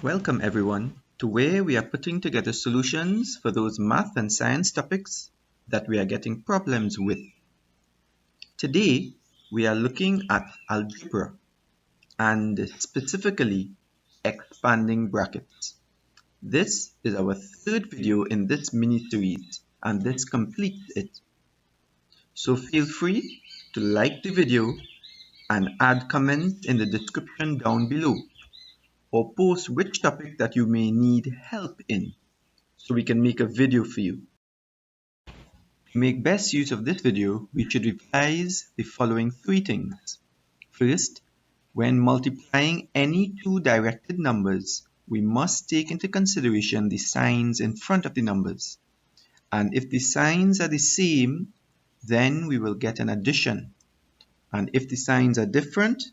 Welcome everyone to where we are putting together solutions for those math and science topics that we are getting problems with. Today we are looking at algebra and specifically expanding brackets. This is our third video in this mini series and this completes it. So feel free to like the video and add comments in the description down below or post which topic that you may need help in, so we can make a video for you. To make best use of this video, we should revise the following three things. First, when multiplying any two directed numbers, we must take into consideration the signs in front of the numbers. And if the signs are the same, then we will get an addition. And if the signs are different,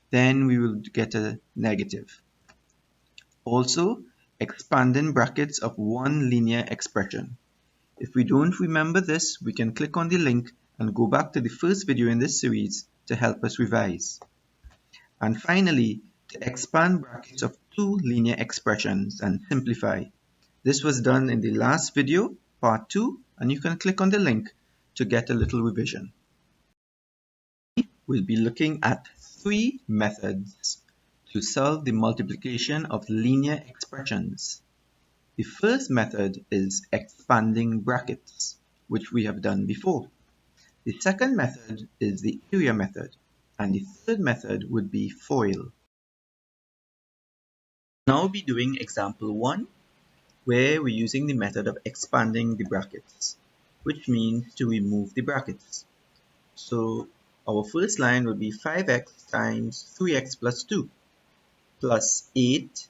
then we will get a negative. Also, expanding brackets of one linear expression. If we don't remember this, we can click on the link and go back to the first video in this series to help us revise. And finally, to expand brackets of two linear expressions and simplify. This was done in the last video, part 2, and you can click on the link to get a little revision. We'll be looking at three methods to solve the multiplication of linear expressions. The first method is expanding brackets, which we have done before. The second method is the area method, and the third method would be FOIL. Now we'll be doing example 1, where we're using the method of expanding the brackets, which means to remove the brackets. So our first line will be 5x times 3x plus 2 plus 8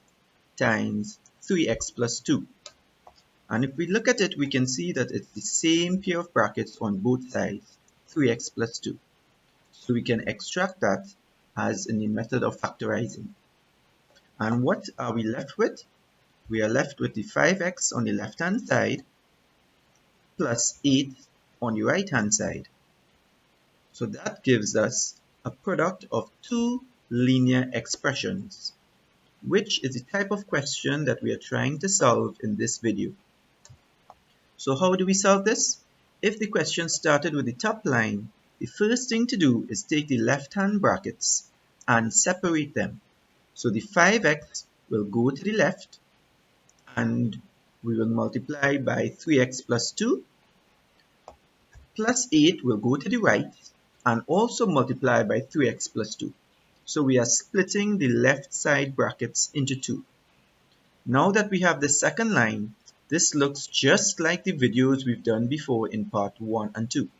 times 3x plus 2. And if we look at it, we can see that it's the same pair of brackets on both sides, 3x plus 2. So we can extract that as in the method of factorizing. And what are we left with? We are left with the 5x on the left-hand side plus 8 on the right-hand side. So that gives us a product of two linear expressions, which is the type of question that we are trying to solve in this video. So how do we solve this? If the question started with the top line, the first thing to do is take the left-hand brackets and separate them. So the 5x will go to the left and we will multiply by 3x plus 2, plus 8 will go to the right and also multiply by 3x plus 2. So we are splitting the left side brackets into two. Now that we have the second line, this looks just like the videos we've done before in part 1 and 2.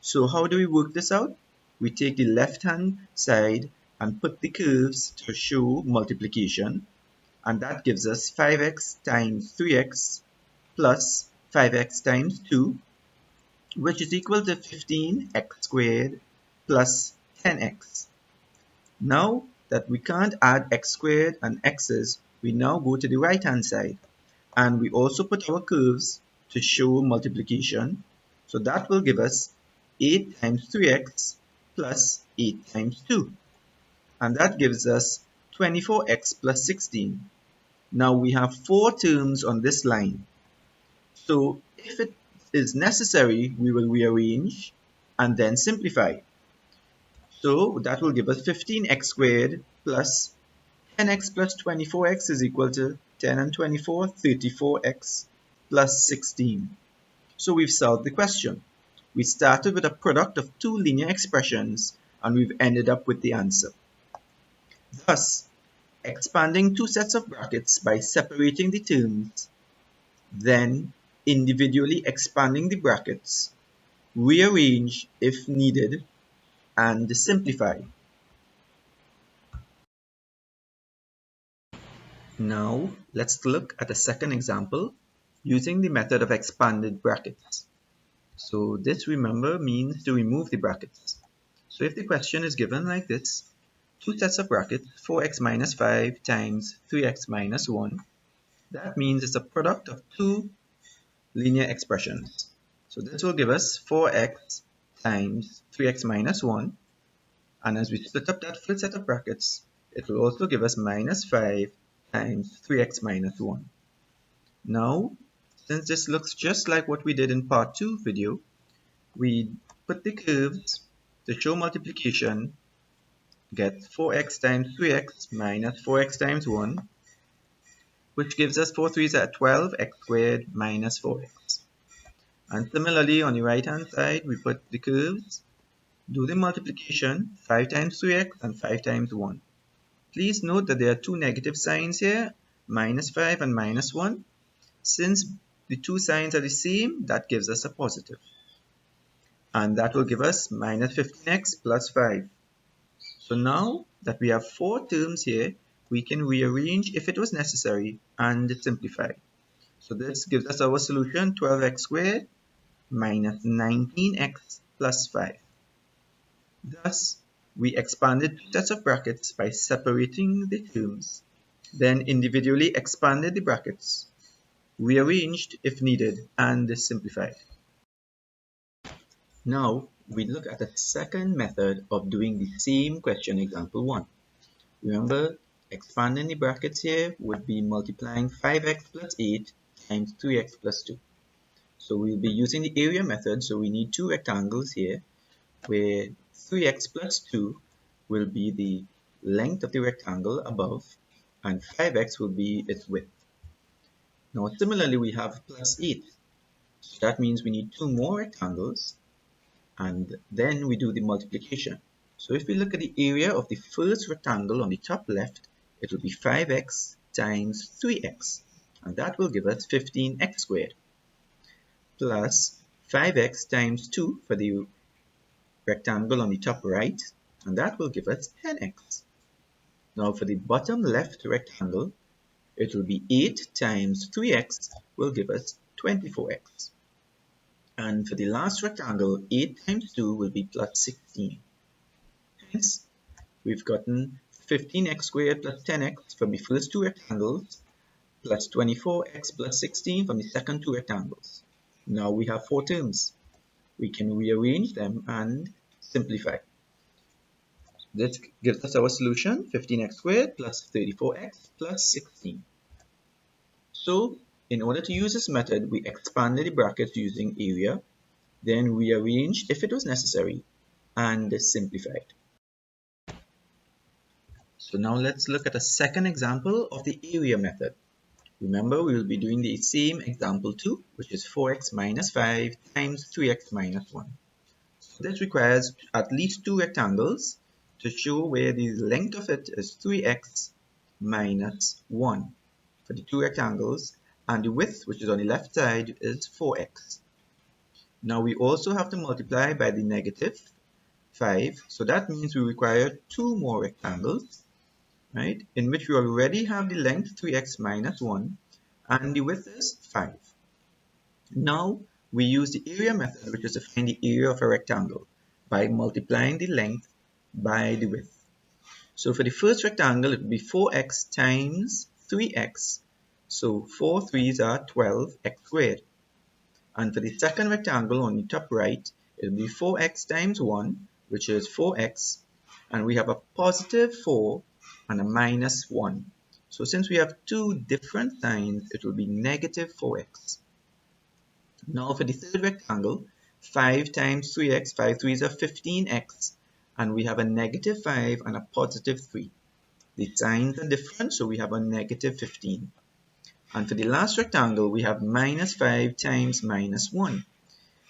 So how do we work this out? We take the left hand side and put the curves to show multiplication, and that gives us 5x times 3x plus 5x times 2, which is equal to 15x squared plus 10x. Now that we can't add x squared and x's, we now go to the right hand side and we also put our curves to show multiplication. So that will give us 8 times 3x plus 8 times 2. And that gives us 24x plus 16. Now we have 4 terms on this line. So if it is necessary, we will rearrange and then simplify. So that will give us 15x squared plus 10x plus 24x is equal to 10 and 24, 34x plus 16. So we've solved the question. We started with a product of two linear expressions and we've ended up with the answer. Thus, expanding two sets of brackets by separating the terms, then individually expanding the brackets, rearrange if needed, and simplify. Now, let's look at a second example using the method of expanded brackets. So this, remember, means to remove the brackets. So if the question is given like this, two sets of brackets, 4x minus 5 times 3x minus 1, that means it's a product of two linear expressions. So this will give us 4x times 3x minus 1, and as we split up that first set of brackets, it will also give us minus 5 times 3x minus 1. Now, since this looks just like what we did in part 2 video, we put the curves to show multiplication, get 4x times 3x minus 4x times 1, which gives us 4 3s are 12, x squared minus 4x. And similarly, on the right hand side, we put the curves, do the multiplication, 5 times 3x and 5 times 1. Please note that there are two negative signs here, minus 5 and minus 1. Since the two signs are the same, that gives us a positive. And that will give us minus 15x plus 5. So now that we have four terms here, we can rearrange if it was necessary and simplify. So this gives us our solution, 12x squared minus 19x plus 5. Thus, we expanded two sets of brackets by separating the terms, then individually expanded the brackets, rearranged if needed, and simplified. Now, we look at a second method of doing the same question, example 1. Remember, expanding the brackets here would be multiplying 5x plus 8 times 3x plus 2. So we'll be using the area method, so we need two rectangles here, where 3x plus 2 will be the length of the rectangle above, and 5x will be its width. Now similarly, we have plus 8. So that means we need two more rectangles, and then we do the multiplication. So if we look at the area of the first rectangle on the top left, it will be 5x times 3x, and that will give us 15x squared, plus 5x times 2 for the rectangle on the top right, and that will give us 10x. Now for the bottom left rectangle, it will be 8 times 3x will give us 24x. And for the last rectangle, 8 times 2 will be plus 16. Hence, we've gotten 15x squared plus 10x from the first two rectangles, plus 24x plus 16 from the second two rectangles. Now we have four terms. We can rearrange them and simplify. This gives us our solution, 15x squared plus 34x plus 16. So, in order to use this method, we expanded the brackets using area, then rearranged if it was necessary, and simplified. So now let's look at a second example of the area method. Remember, we will be doing the same example 2, which is 4x minus 5 times 3x minus 1. So this requires at least two rectangles to show where the length of it is 3x minus 1 for the two rectangles, and the width, which is on the left side, is 4x. Now we also have to multiply by the negative 5, so that means we require two more rectangles, right, in which we already have the length 3x minus 1 and the width is 5. Now we use the area method, which is to find the area of a rectangle by multiplying the length by the width. So for the first rectangle, it would be 4x times 3x. So 4 3s are 12x squared. And for the second rectangle on the top right, it will be 4x times 1, which is 4x. And we have a positive 4 and a minus 1. So since we have two different signs, it will be negative 4x. Now for the third rectangle, 5 times 3x, 5 3s are 15x, and we have a negative 5 and a positive 3. The signs are different, so we have a negative 15. And for the last rectangle, we have minus 5 times minus 1.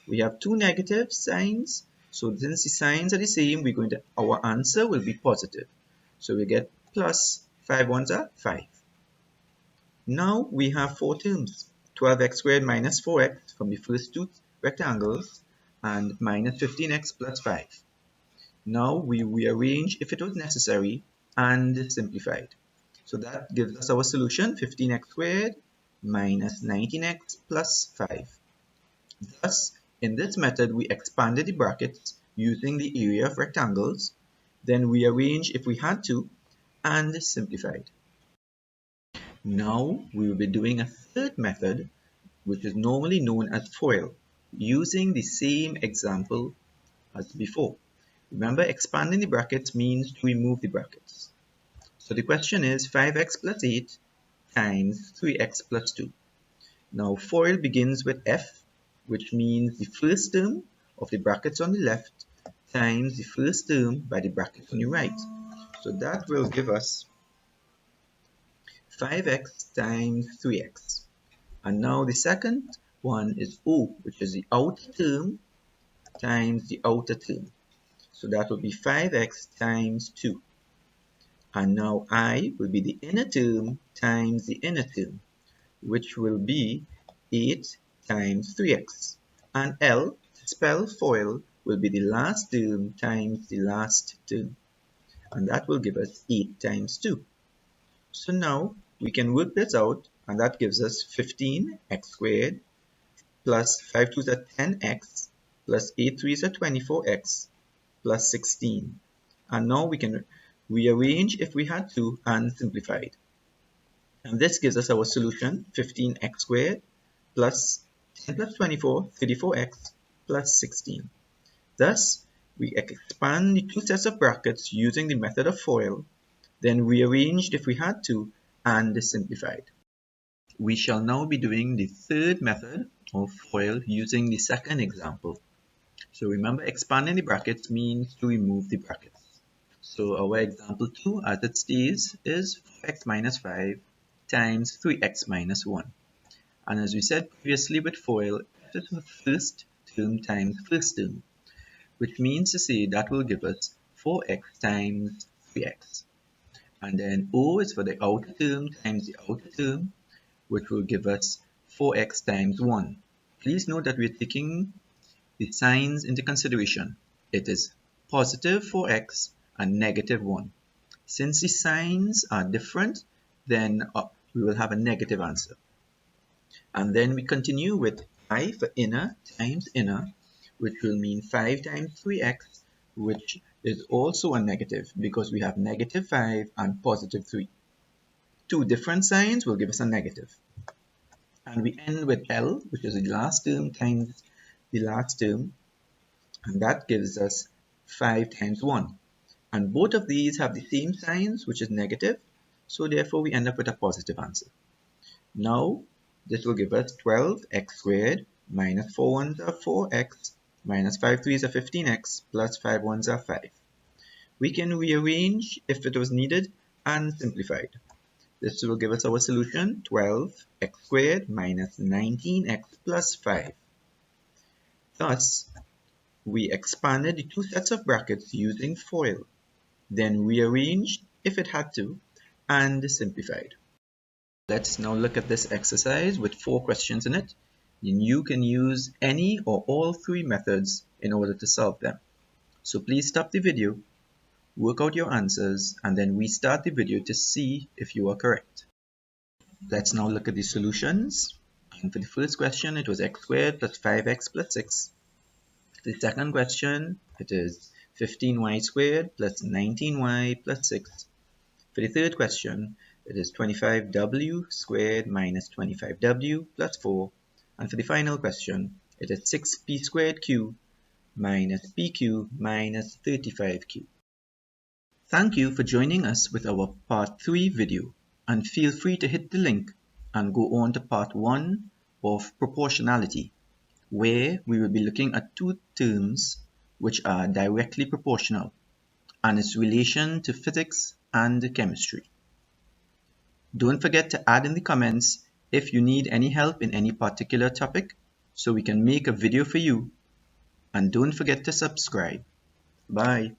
We have two negative signs, so since the signs are the same, our answer will be positive. So we get plus 5 ones are 5. Now we have four terms, 12x squared minus 4x from the first two rectangles, and minus 15x plus 5. Now we rearrange if it was necessary and simplified. So that gives us our solution, 15x squared minus 19x plus 5. Thus, in this method, we expanded the brackets using the area of rectangles, then rearrange if we had to, and simplified. Now we will be doing a third method, which is normally known as FOIL, using the same example as before. Remember, expanding the brackets means to remove the brackets. So the question is 5x plus 8 times 3x plus 2. Now FOIL begins with f, which means the first term of the brackets on the left times the first term by the brackets on the right. So that will give us 5x times 3x. And now the second one is O, which is the outer term times the outer term. So that will be 5x times 2. And now I will be the inner term times the inner term, which will be 8 times 3x. And L, to spell FOIL, will be the last term times the last term. And that will give us 8 times 2. So now we can work this out, and that gives us 15x squared plus 5 2s are 10x plus 8 3s are 24x plus 16. And now we can rearrange if we had to and simplify it. And this gives us our solution, 15x squared plus 10 plus 24, 34x plus 16. Thus, we expand the two sets of brackets using the method of FOIL, then rearranged if we had to, and simplified. We shall now be doing the third method of FOIL using the second example. So remember, expanding the brackets means to remove the brackets. So our example 2, as it states, is 4x minus 5 times 3x minus 1. And as we said previously with FOIL, it is the first term times first term, which means to say that will give us 4x times 3x. And then O is for the outer term times the outer term, which will give us 4x times 1. Please note that we're taking the signs into consideration. It is positive 4x and negative 1. Since the signs are different, then we will have a negative answer. And then we continue with I for inner times inner, which will mean 5 times 3x, which is also a negative because we have negative 5 and positive 3. Two different signs will give us a negative. And we end with L, which is the last term times the last term, and that gives us 5 times 1. And both of these have the same signs, which is negative, so therefore we end up with a positive answer. Now, this will give us 12x squared minus 4 1s are 4x minus 5 3s are 15x plus 5 1s are 5. We can rearrange if it was needed and simplify it. This will give us our solution, 12x squared minus 19x plus 5. Thus, we expanded the two sets of brackets using FOIL, then rearranged if it had to, and simplified. Let's now look at this exercise with 4 questions in it. And you can use any or all 3 methods in order to solve them. So please stop the video, work out your answers, and then restart the video to see if you are correct. Let's now look at the solutions. And for the first question, it was x squared plus 5x plus 6. For the second question, it is 15y squared plus 19y plus 6. For the third question, it is 25w squared minus 25w plus 4. And for the final question, it is 6p squared q minus pq minus 35q. Thank you for joining us with our part 3 video, and feel free to hit the link and go on to part 1 of proportionality, where we will be looking at 2 terms which are directly proportional and its relation to physics and chemistry. Don't forget to add in the comments if you need any help in any particular topic so we can make a video for you, and don't forget to subscribe. Bye.